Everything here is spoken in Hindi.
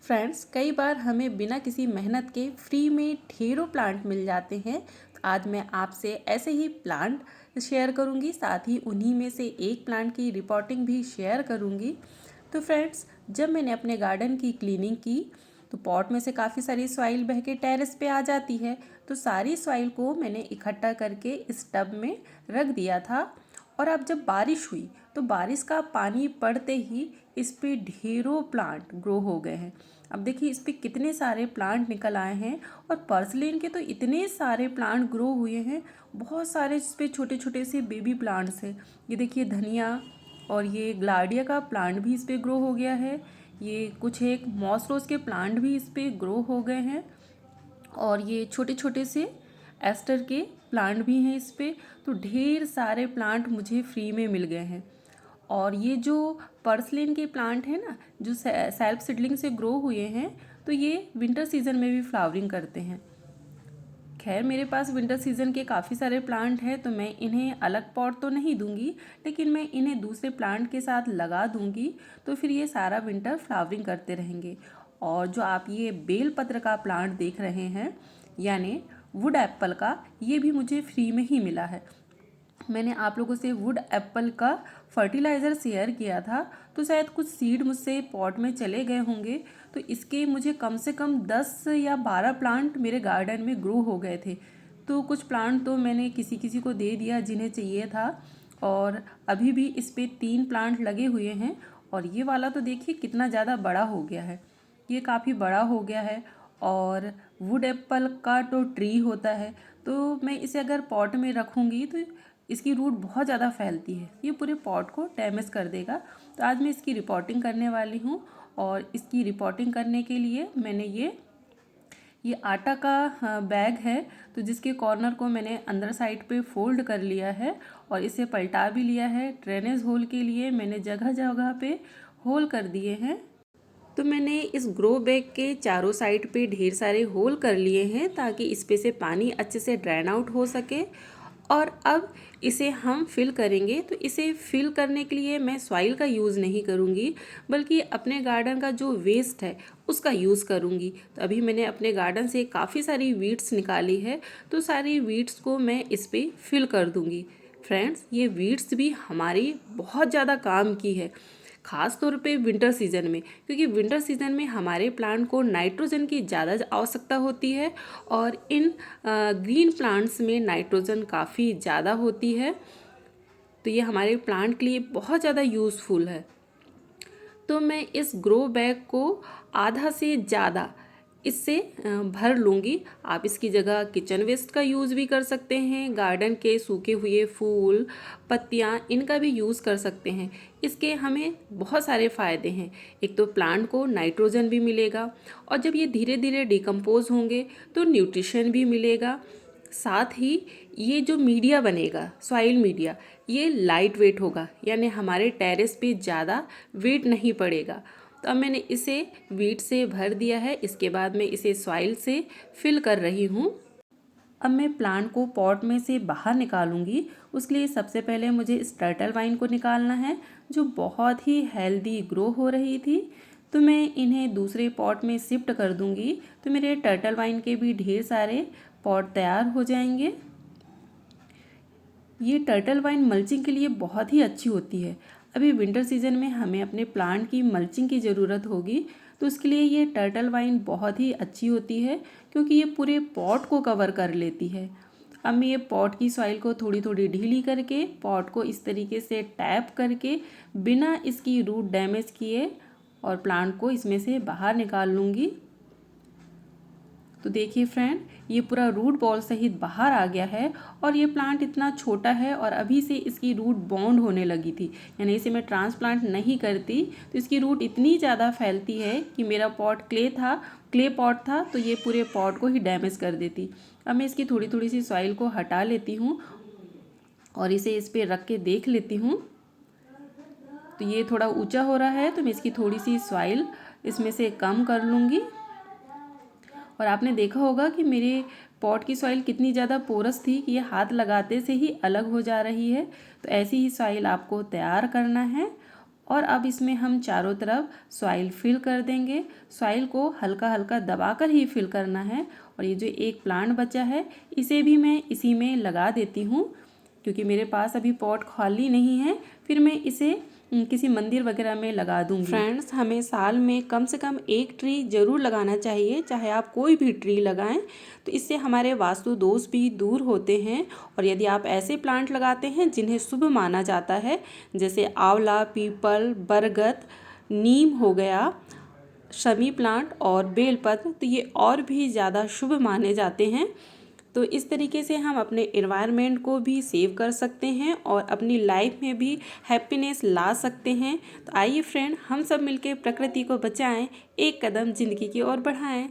फ्रेंड्स, कई बार हमें बिना किसी मेहनत के फ्री में ढेरों प्लांट मिल जाते हैं। तो आज मैं आपसे ऐसे ही प्लांट शेयर करूंगी, साथ ही उन्हीं में से एक प्लांट की रिपोर्टिंग भी शेयर करूंगी। तो फ्रेंड्स, जब मैंने अपने गार्डन की क्लीनिंग की तो पॉट में से काफ़ी सारी सॉइल बह के टेरेस पे आ जाती है। तो सारी सॉइल को मैंने इकट्ठा करके इस टब में रख दिया था। और अब जब बारिश हुई तो बारिश का पानी पड़ते ही इस पे ढेरों प्लांट ग्रो हो गए हैं। अब देखिए इस पे कितने सारे प्लांट निकल आए हैं और पर्सलिन के तो इतने सारे प्लांट ग्रो हुए हैं। बहुत सारे इस पे छोटे छोटे से बेबी प्लांट्स हैं। ये देखिए धनिया और ये ग्लाडिया का प्लांट भी इस पे ग्रो हो गया है। ये कुछ एक मॉस रोज के प्लांट भी इस पे ग्रो हो गए हैं और ये छोटे छोटे से एस्टर के प्लांट भी हैं इस पे। तो ढेर सारे प्लांट मुझे फ्री में मिल गए हैं। और ये जो पर्सलिन के प्लांट हैं ना, जो सेल्फ सीडलिंग से ग्रो हुए हैं, तो ये विंटर सीजन में भी फ्लावरिंग करते हैं। खैर मेरे पास विंटर सीजन के काफ़ी सारे प्लांट हैं, तो मैं इन्हें अलग पॉट तो नहीं दूंगी, लेकिन मैं इन्हें दूसरे प्लांट के साथ लगा दूंगी। तो फिर ये सारा विंटर फ्लावरिंग करते रहेंगे। और जो आप ये बेलपत्र का प्लांट देख रहे हैं, यानी वुड एप्पल का, ये भी मुझे फ्री में ही मिला है। मैंने आप लोगों से वुड एप्पल का फर्टिलाइज़र शेयर किया था, तो शायद कुछ सीड मुझसे पॉट में चले गए होंगे। तो इसके मुझे कम से कम 10 या 12 प्लांट मेरे गार्डन में ग्रो हो गए थे। तो कुछ प्लांट तो मैंने किसी किसी को दे दिया जिन्हें चाहिए था। और अभी भी इस पे 3 प्लांट लगे हुए हैं। और ये वाला तो देखिए कितना ज़्यादा बड़ा हो गया है, ये काफ़ी बड़ा हो गया है। और वुड एप्पल का तो ट्री होता है, तो मैं इसे अगर पॉट में रखूँगी तो इसकी रूट बहुत ज़्यादा फैलती है, ये पूरे पॉट को डैमेज कर देगा। तो आज मैं इसकी रिपोर्टिंग करने वाली हूँ। और इसकी रिपोर्टिंग करने के लिए मैंने ये आटा का बैग है, तो जिसके कॉर्नर को मैंने अंदर साइड पे फोल्ड कर लिया है और इसे पलटा भी लिया है। ड्रेनेज होल के लिए मैंने जगह जगह पे होल कर दिए हैं। तो मैंने इस ग्रो बैग के चारों साइड पे ढेर सारे होल कर लिए हैं ताकि इस पे से पानी अच्छे से ड्रेन आउट हो सके। और अब इसे हम फिल करेंगे। तो इसे फिल करने के लिए मैं सॉइल का यूज़ नहीं करूँगी, बल्कि अपने गार्डन का जो वेस्ट है उसका यूज़ करूँगी। तो अभी मैंने अपने गार्डन से काफ़ी सारी वीड्स निकाली है, तो सारी वीड्स को मैं इस पर फिल कर दूँगी। फ्रेंड्स, ये वीड्स भी हमारी बहुत ज़्यादा काम की है, ख़ास तौर पे विंटर सीजन में, क्योंकि विंटर सीजन में हमारे प्लांट को नाइट्रोजन की ज़्यादा आवश्यकता होती है। और इन ग्रीन प्लांट्स में नाइट्रोजन काफ़ी ज़्यादा होती है। तो ये हमारे प्लांट के लिए बहुत ज़्यादा यूज़फुल है। तो मैं इस ग्रो बैग को आधा से ज़्यादा इससे भर लूँगी। आप इसकी जगह किचन वेस्ट का यूज़ भी कर सकते हैं, गार्डन के सूखे हुए फूल, पत्तियाँ, इनका भी यूज़ कर सकते हैं। इसके हमें बहुत सारे फ़ायदे हैं। एक तो प्लांट को नाइट्रोजन भी मिलेगा, और जब ये धीरे धीरे डिकम्पोज होंगे तो न्यूट्रिशन भी मिलेगा। साथ ही ये जो मीडिया बनेगा, सॉइल मीडिया, ये लाइट वेट होगा, यानी हमारे टेरेस पे ज़्यादा वेट नहीं पड़ेगा। तो अब मैंने इसे वीट से भर दिया है। इसके बाद मैं इसे सॉइल से फिल कर रही हूँ। अब मैं प्लांट को पॉट में से बाहर निकालूंगी। उसके लिए सबसे पहले मुझे इस टर्टल वाइन को निकालना है, जो बहुत ही हेल्दी ग्रो हो रही थी। तो मैं इन्हें दूसरे पॉट में शिफ्ट कर दूंगी, तो मेरे टर्टल वाइन के भी ढेर सारे पॉट तैयार हो जाएंगे। ये टर्टल वाइन मल्चिंग के लिए बहुत ही अच्छी होती है। अभी विंटर सीजन में हमें अपने प्लांट की मल्चिंग की ज़रूरत होगी, तो उसके लिए ये टर्टल वाइन बहुत ही अच्छी होती है, क्योंकि ये पूरे पॉट को कवर कर लेती है। अब मैं ये पॉट की सॉइल को थोड़ी थोड़ी ढीली करके पॉट को इस तरीके से टैप करके बिना इसकी रूट डैमेज किए और प्लांट को इसमें से बाहर निकाल लूँगी। तो देखिए फ्रेंड, ये पूरा रूट बॉल सहित बाहर आ गया है। और ये प्लांट इतना छोटा है और अभी से इसकी रूट बॉन्ड होने लगी थी, यानी इसे मैं ट्रांसप्लांट नहीं करती तो इसकी रूट इतनी ज़्यादा फैलती है कि मेरा पॉट क्ले पॉट था, तो ये पूरे पॉट को ही डैमेज कर देती। अब मैं इसकी थोड़ी थोड़ी सी सॉइल को हटा लेती हूँ और इसे इस पर रख के देख लेती हूँ। तो ये थोड़ा ऊंचा हो रहा है, तो मैं इसकी थोड़ी सी सॉइल इसमें से कम कर लूँगी। और आपने देखा होगा कि मेरे पॉट की सॉइल कितनी ज़्यादा पोरस थी कि ये हाथ लगाते से ही अलग हो जा रही है। तो ऐसी ही सॉइल आपको तैयार करना है। और अब इसमें हम चारों तरफ सॉइल फिल कर देंगे। सॉइल को हल्का हल्का दबाकर ही फिल करना है। और ये जो एक प्लांट बचा है इसे भी मैं इसी में लगा देती हूँ, क्योंकि मेरे पास अभी पॉट खाली नहीं है। फिर मैं इसे किसी मंदिर वगैरह में लगा दूंगी। फ्रेंड्स, हमें साल में कम से कम एक ट्री ज़रूर लगाना चाहिए, चाहे आप कोई भी ट्री लगाएं, तो इससे हमारे वास्तु दोष भी दूर होते हैं। और यदि आप ऐसे प्लांट लगाते हैं जिन्हें शुभ माना जाता है, जैसे आंवला, पीपल, बरगद, नीम हो गया, शमी प्लांट और बेलपत्र, तो ये और भी ज़्यादा शुभ माने जाते हैं। तो इस तरीके से हम अपने एनवायरनमेंट को भी सेव कर सकते हैं और अपनी लाइफ में भी हैप्पीनेस ला सकते हैं। तो आइए फ्रेंड, हम सब मिलकर प्रकृति को बचाएं, एक कदम जिंदगी की ओर बढ़ाएं।